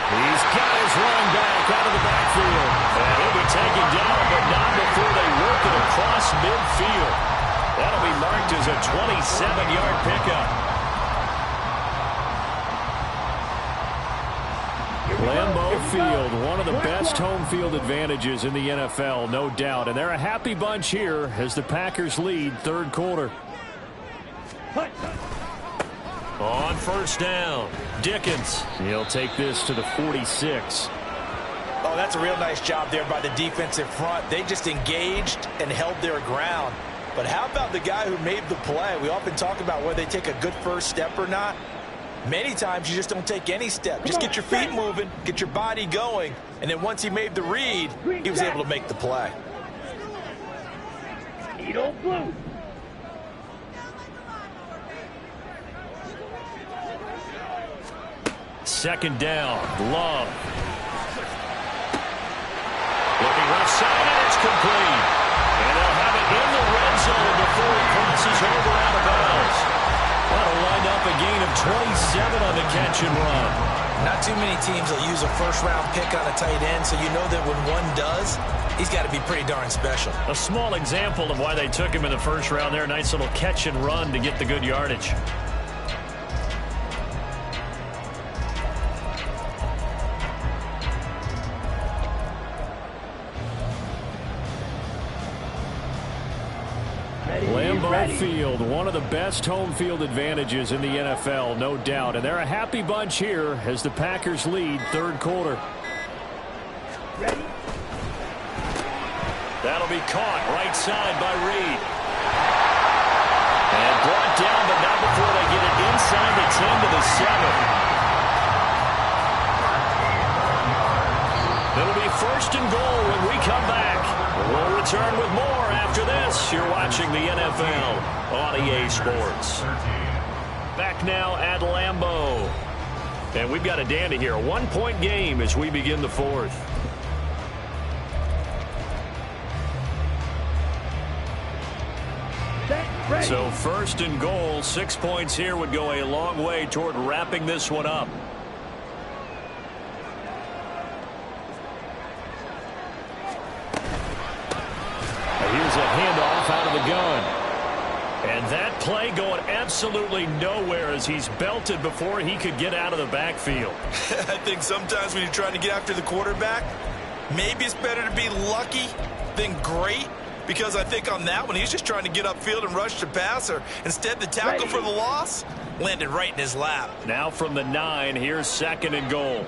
He's got his running back out of the backfield. And he'll be taken down, but not before they work it across midfield. That'll be marked as a 27-yard pickup. Lambeau Field, one of the best home field advantages in the NFL, no doubt. And they're a happy bunch here as the Packers lead third quarter. On first down, Dickens. He'll take this to the 46. Oh, that's a real nice job there by the defensive front. They just engaged and held their ground. But how about the guy who made the play? We often talk about whether they take a good first step or not. Many times you just don't take any step. Just get your feet moving, get your body going, and then once he made the read, he was able to make the play. Edo blue. Second down, Love. Looking left side, and it's complete. And they'll have it in the red zone before he crosses over out of bounds. That'll wind up a gain of 27 on the catch and run. Not too many teams will use a first-round pick on a tight end, so you know that when one does, he's got to be pretty darn special. A small example of why they took him in the first round there. Nice little catch and run to get the good yardage. Lambeau Field, one of the best home field advantages in the NFL, no doubt. And they're a happy bunch here as the Packers lead third quarter. Ready? That'll be caught right side by Reed. And brought down, but not before they get it inside the 10 to the 7. It'll be first and goal when we come back. We'll return with more after this. You're watching the NFL on EA Sports. Back now at Lambeau. And we've got a dandy here. A one-point game as we begin the fourth. So first and goal, 6 points here would go a long way toward wrapping this one up. Here's a handoff out of the gun. And that play going absolutely nowhere as he's belted before he could get out of the backfield. I think sometimes when you're trying to get after the quarterback, maybe it's better to be lucky than great. Because I think on that one, he's just trying to get upfield and rush the passer. Instead, the tackle for the loss landed right in his lap. Now from the 9, here's second and goal.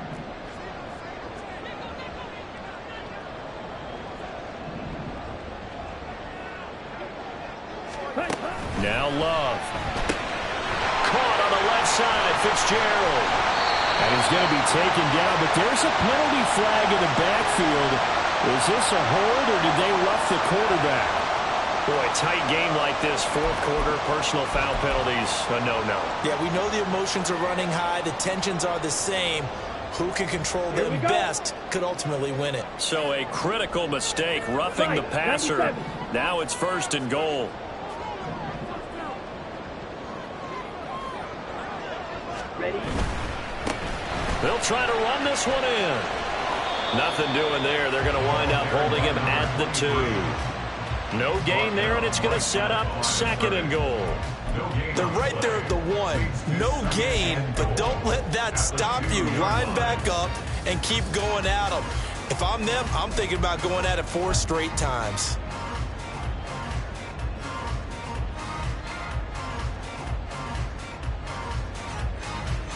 Now Love. Caught on the left side, Fitzgerald. And he's going to be taken down, but there's a penalty flag in the backfield. Is this a hold, or did they rough the quarterback? Boy, tight game like this, fourth quarter, personal foul penalties, a no-no. Yeah, we know the emotions are running high. The tensions are the same. Who can control them best could ultimately win it. So a critical mistake, roughing the passer. 97. Now it's first and goal. Ready? They'll try to run this one in. Nothing doing there. They're going to wind up holding him at the 2. No gain there, and it's going to set up second and goal. They're right there at the 1. No gain, but don't let that stop you. Line back up and keep going at them. If I'm them, I'm thinking about going at it 4 straight times.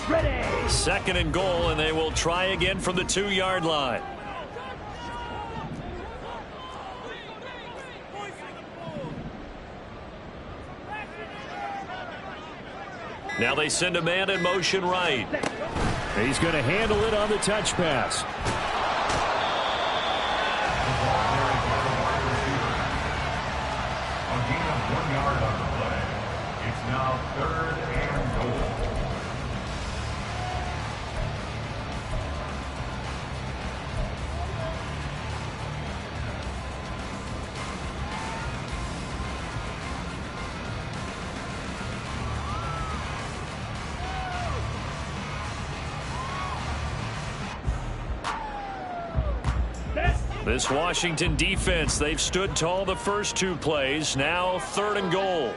Ready? Second and goal, and they will try again from the 2-yard line. Now they send a man in motion right. He's going to handle it on the touch pass. A gain of 1 yard on the play. It's now third and goal. This Washington defense, they've stood tall the first 2 plays. Now third and goal.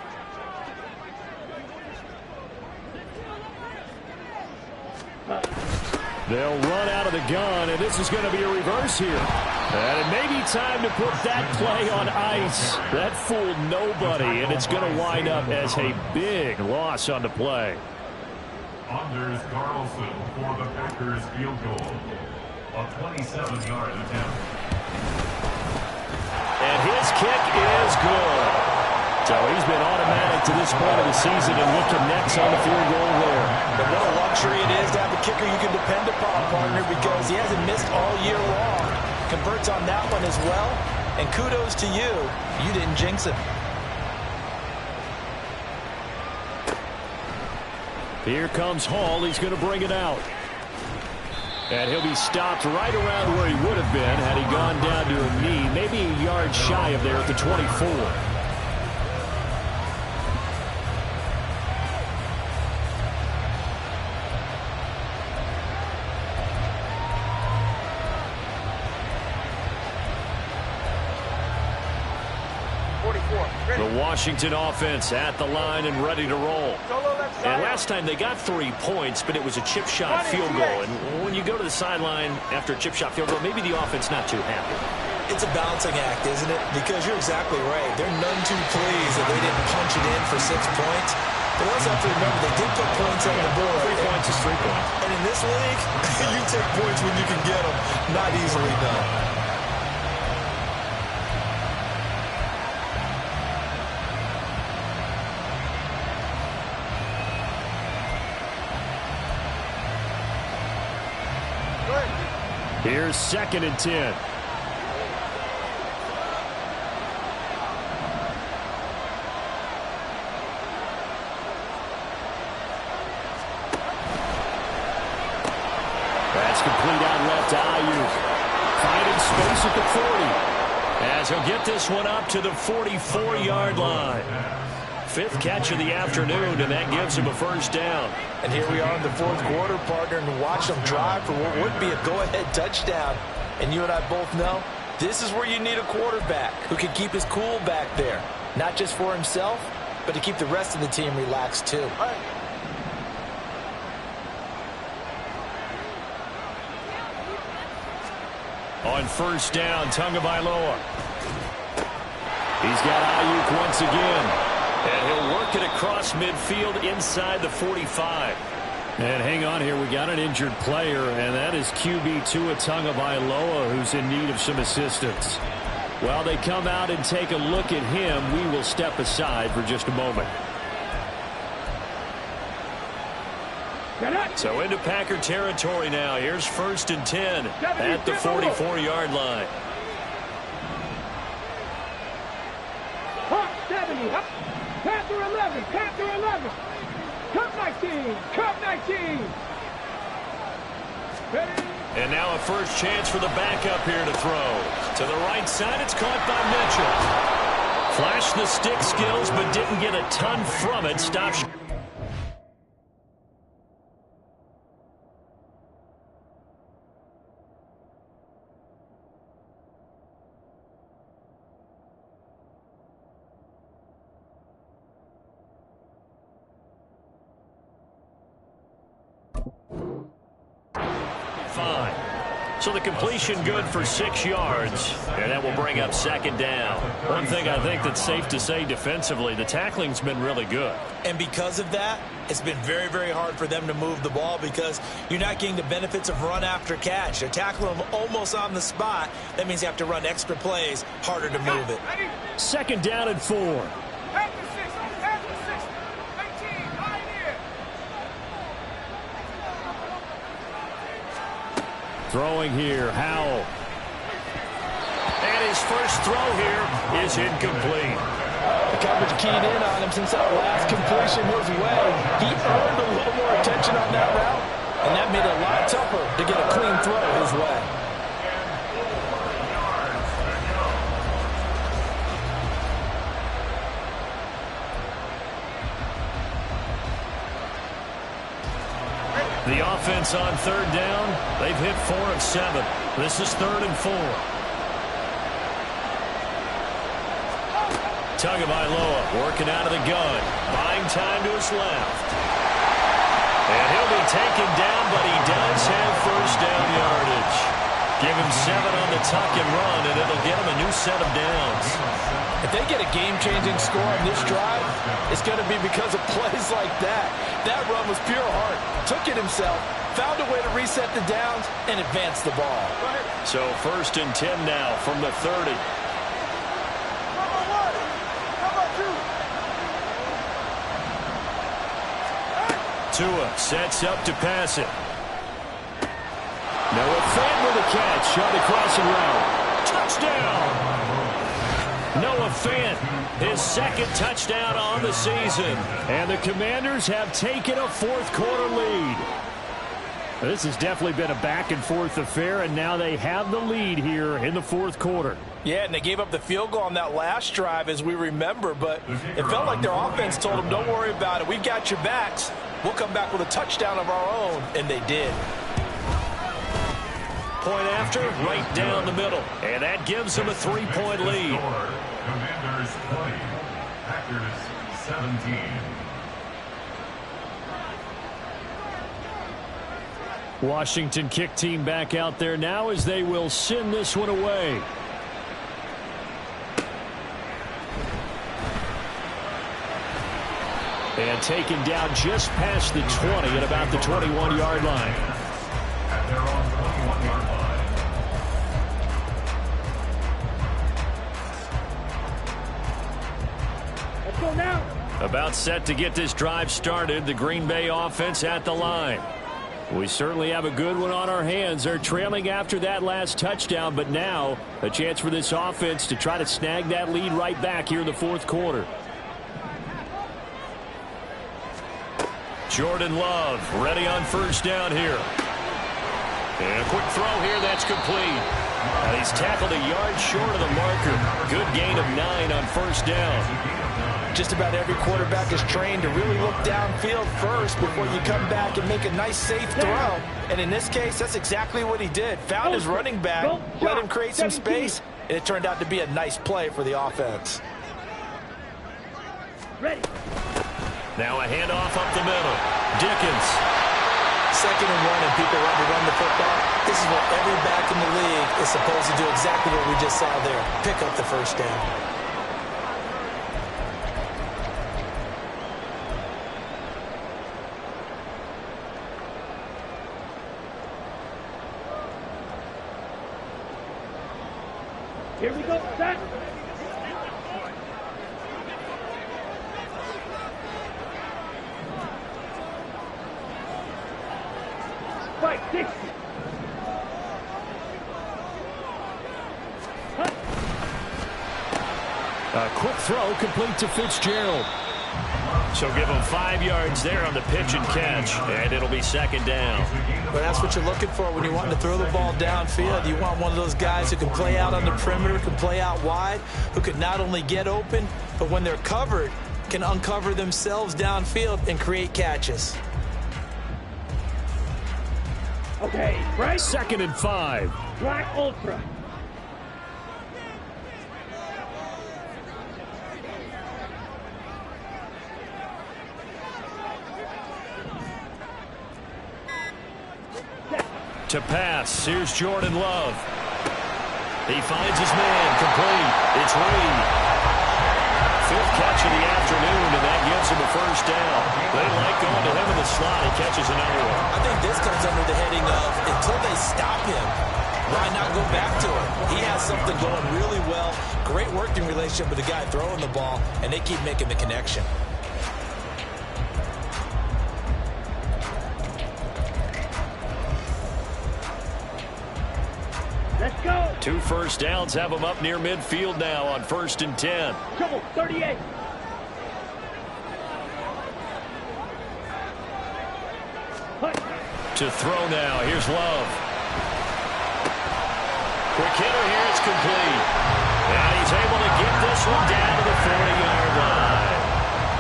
They'll run out of the gun, and this is going to be a reverse here. And it may be time to put that play on ice. That fooled nobody, and it's going to wind up as a big loss on the play. Anders Carlson for the Packers field goal. A 27-yard attempt. And his kick is good. So he's been automatic to this point of the season, and he connects on the field goal there. But what a luxury it is to have a kicker you can depend upon, partner, because he hasn't missed all year long. Converts on that one as well. And kudos to you. You didn't jinx it. Here comes Hall. He's going to bring it out. And he'll be stopped right around where he would have been had he gone down to a knee, maybe a yard shy of there at the 24. The Washington offense at the line and ready to roll. And last time they got 3 points, but it was a chip shot field goal. And when you go to the sideline after a chip shot field goal, maybe the offense not too happy. It's a balancing act, isn't it? Because you're exactly right. They're none too pleased that they didn't punch it in for 6 points. But also have to remember, they did put points on the board. 3 points is 3 points. And in this league, you take points when you can get them. Not easily done. Here's 2nd and 10. That's complete out left to Ayuk. Finding space at the 40. As he'll get this one up to the 44-yard line. 5th catch of the afternoon, and that gives him a first down. And here we are in the 4th quarter, partner, and watch them drive for what would be a go-ahead touchdown. And you and I both know this is where you need a quarterback who can keep his cool back there. Not just for himself, but to keep the rest of the team relaxed too. On first down, Tagovailoa. He's got Ayuk once again. And he'll work it across midfield inside the 45. And hang on here, we got an injured player, and that is QB Tua Tagovailoa, who's in need of some assistance. While they come out and take a look at him, we will step aside for just a moment. So into Packer territory now. Here's 1st and 10 at the 44-yard line. 70, up. Panther 11, Panther 11. Cup 19, Cup 19. Ready? And now a first chance for the backup here to throw. To the right side, it's caught by Mitchell. Flashed the stick skills, but didn't get a ton from it. Stops. So the completion good for 6 yards, and that will bring up 2nd down. One thing I think that's safe to say defensively, the tackling's been really good. And because of that, it's been very, very hard for them to move the ball because you're not getting the benefits of run after catch. They're tackling them almost on the spot. That means you have to run extra plays, harder to move it. 2nd down and 4. Throwing here, Howell. And his first throw here is incomplete. The coverage keyed in on him since that last completion his way. He earned a little more attention on that route, and that made it a lot tougher to get a clean throw his way. The offense on 3rd down, they've hit 4 of 7. This is 3rd and 4. Tagovailoa working out of the gun, buying time to his left. And he'll be taken down, but he does have first down yardage. Give him 7 on the tuck and run, and it'll get him a new set of downs. If they get a game-changing score on this drive, it's going to be because of plays like that. That run was pure heart. Took it himself, found a way to reset the downs, and advance the ball. So 1st and 10 now from the 30. Tua sets up to pass it. Noah Fant with a catch on the crossing route. Touchdown! Noah Fant, his 2nd touchdown on the season. And the Commanders have taken a 4th quarter lead. This has definitely been a back-and-forth affair, and now they have the lead here in the 4th quarter. Yeah, and they gave up the field goal on that last drive, as we remember, but it felt like their offense told them, don't worry about it. We've got your backs. We'll come back with a touchdown of our own, and they did. Point after, right down the middle. And that gives them a 3-point lead. Commanders 20, Packers 17. Washington kick team back out there now as they will send this one away. And taken down just past the 20 at about the 21-yard line. At their own 21-yard line. Let's go now. About set to get this drive started. The Green Bay offense at the line. We certainly have a good one on our hands. They're trailing after that last touchdown, but now a chance for this offense to try to snag that lead right back here in the fourth quarter. Jordan Love ready on first down here. And a quick throw here that's complete. He's tackled a yard short of the marker. Good gain of 9 on first down. Just about every quarterback is trained to really look downfield first before you come back and make a nice, safe throw. And in this case, that's exactly what he did. Found his running back, let him create some space, and it turned out to be a nice play for the offense. Ready. Now a handoff up the middle. Dickens. 2nd and 1, and people want to run the football. This is what every back in the league is supposed to do, exactly what we just saw there. Pick up the first down. Here we go, set. Fight, 60. A quick throw complete to Fitzgerald. So give him 5 yards there on the pitch and catch, and it'll be 2nd down. But that's what you're looking for when you want to throw the ball downfield. You want one of those guys who can play out on the perimeter, can play out wide, who can not only get open, but when they're covered, can uncover themselves downfield and create catches. Okay, right. 2nd and 5. Black Ultra. To pass, here's Jordan Love. He finds his man, complete. It's Reed. 5th catch of the afternoon, and that gives him a first down. They like going to him in the slot. He catches another one. I think this comes under the heading of, until they stop him, why not go back to him? He has something going really well. Great working relationship with the guy throwing the ball, and they keep making the connection. Let's go. 2 first downs have him up near midfield now on 1st and 10. Trouble, 38. To throw now, here's Love. Quick hitter here, it's complete. And he's able to get this one down to the 40-yard line.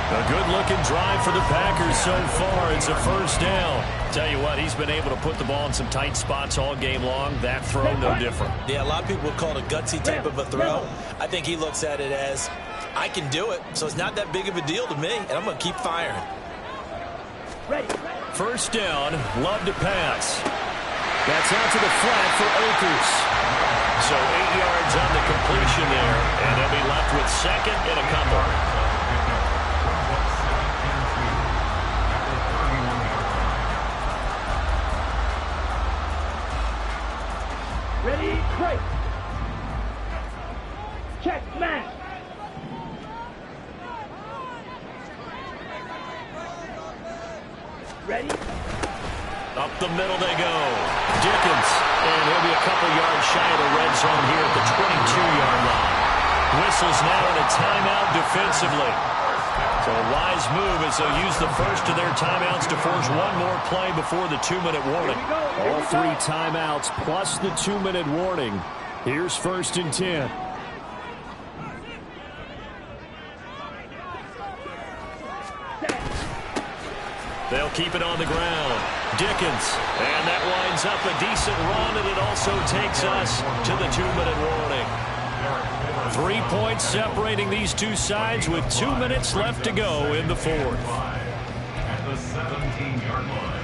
A good-looking drive for the Packers so far. It's a first down. Tell you what, he's been able to put the ball in some tight spots all game long. That throw, no different. Yeah, a lot of people would call it a gutsy type of a throw. I think he looks at it as, I can do it, so it's not that big of a deal to me, and I'm going to keep firing. Ready. First down, Love to pass. That's out to the flat for Akers. So 8 yards on the completion there, and they'll be left with 2nd and a couple. Ready, break. Check, smash. Ready? Up the middle they go. Dickens. And he'll be a couple yards shy of the red zone here at the 22-yard line. Whistles now in a timeout defensively. So a wise move as they'll use the first of their timeouts to force one more play before the 2-minute warning. All 3 timeouts plus the 2-minute warning. Here's 1st and 10. They'll keep it on the ground. Dickens. And that winds up a decent run, and it also takes us to the 2-minute warning. 3 points separating these two sides with 2 minutes left to go in the 4th. At the 17-yard line.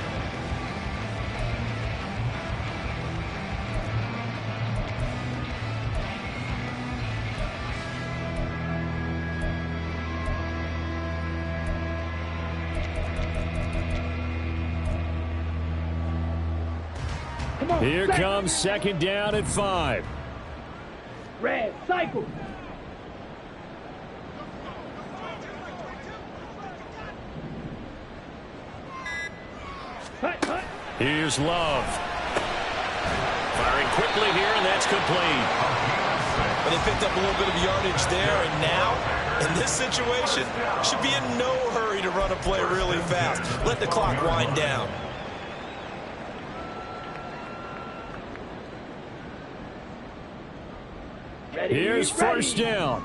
Come on. Here comes second down at 5. Red, cycle. Hut, hut. Here's Love. Firing quickly here, and that's complete. But they picked up a little bit of yardage there, and now, in this situation, should be in no hurry to run a play really fast. Let the clock wind down. Ready, Here's first ready. down.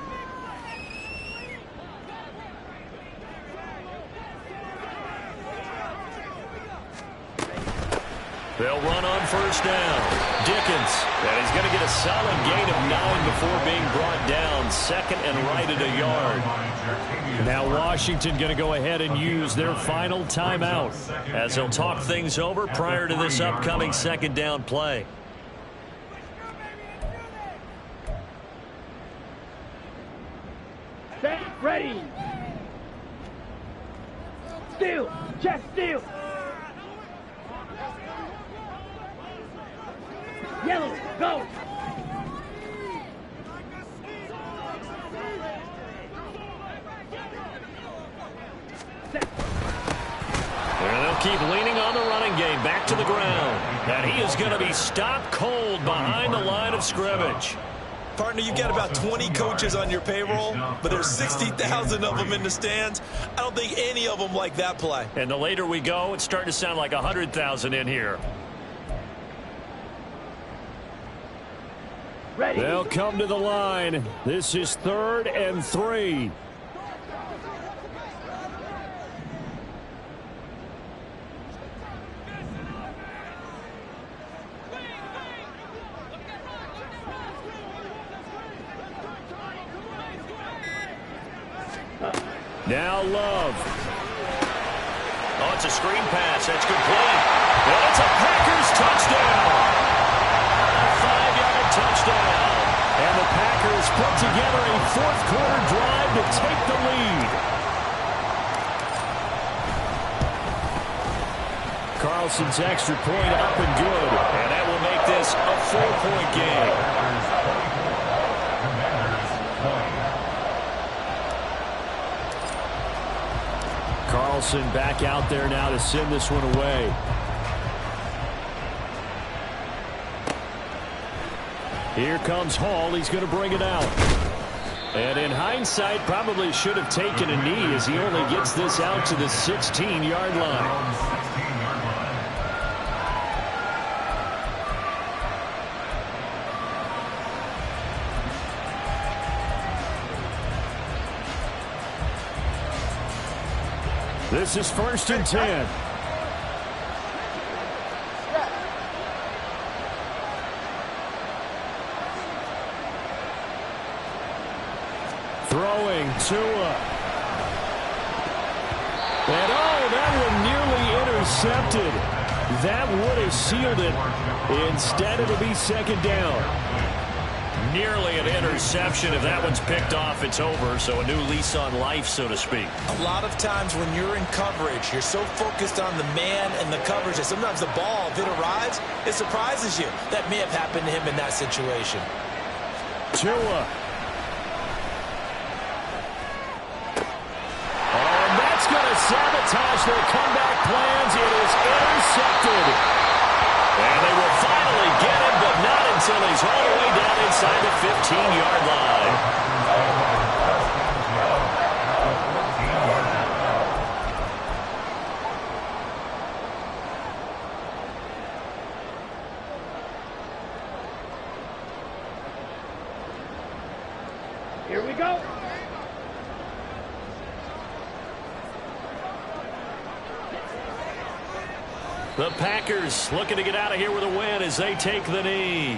They'll run on first down. Dickens, and he's going to get a solid gain of 9 before being brought down. Second and right at a yard. Now Washington going to go ahead and use their final timeout As he'll talk things over prior to this upcoming second down play. Set, ready. Steal, check, steal. Yellow, go. Set. And they'll keep leaning on the running game back to the ground. And he is going to be stopped cold behind the line of scrimmage. Partner, you got about 20 coaches on your payroll, but there's 60,000 of them in the stands. I don't think any of them like that play. And the later we go, it's starting to sound like 100,000 in here. Ready. They'll come to the line. This is 3rd and 3. Now Love. Oh, it's a screen pass. That's complete. And it's a Packers touchdown. A 5-yard touchdown. And the Packers put together a fourth-quarter drive to take the lead. Carlson's extra point up and good. And that will make this a 4-point game. Carlson back out there now to send this one away. Here comes Hall. He's going to bring it out. And in hindsight, probably should have taken a knee as he only gets this out to the 16-yard line. This is 1st and 10. Throwing Tua. And oh, that one nearly intercepted. That would have sealed it. Instead, it'll be 2nd down. Nearly an interception. If that one's picked off, it's over. So a new lease on life, so to speak. A lot of times when you're in coverage, you're so focused on the man and the coverage that sometimes the ball, if it arrives, it surprises you. That may have happened to him in that situation. Tua. Oh, and that's going to sabotage their comeback plans. It is intercepted. And they will finally get him, but not until he's all the way down inside the 15-yard line. Here we go. The Packers looking to get out of here with a win as they take the knee.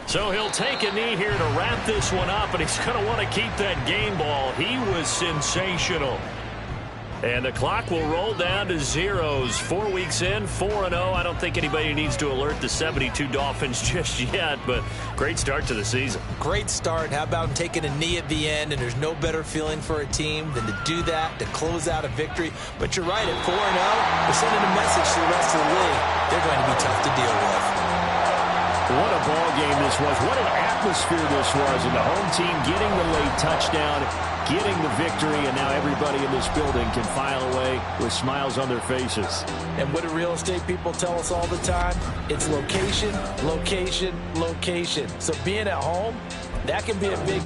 So he'll take a knee here to wrap this one up, and he's going to want to keep that game ball. He was sensational. And the clock will roll down to zeros. 4 weeks in, 4-0. I don't think anybody needs to alert the 72 Dolphins just yet, but great start to the season. Great start. How about taking a knee at the end? And there's no better feeling for a team than to do that, to close out a victory. But you're right, at 4-0, we're sending a message to the rest of the league. They're going to be tough to deal with. What a ball game this was. What an atmosphere this was. And the home team getting the late touchdown, getting the victory, and now everybody in this building can file away with smiles on their faces. And what do real estate people tell us all the time? It's location, location, location. So being at home, that can be a big...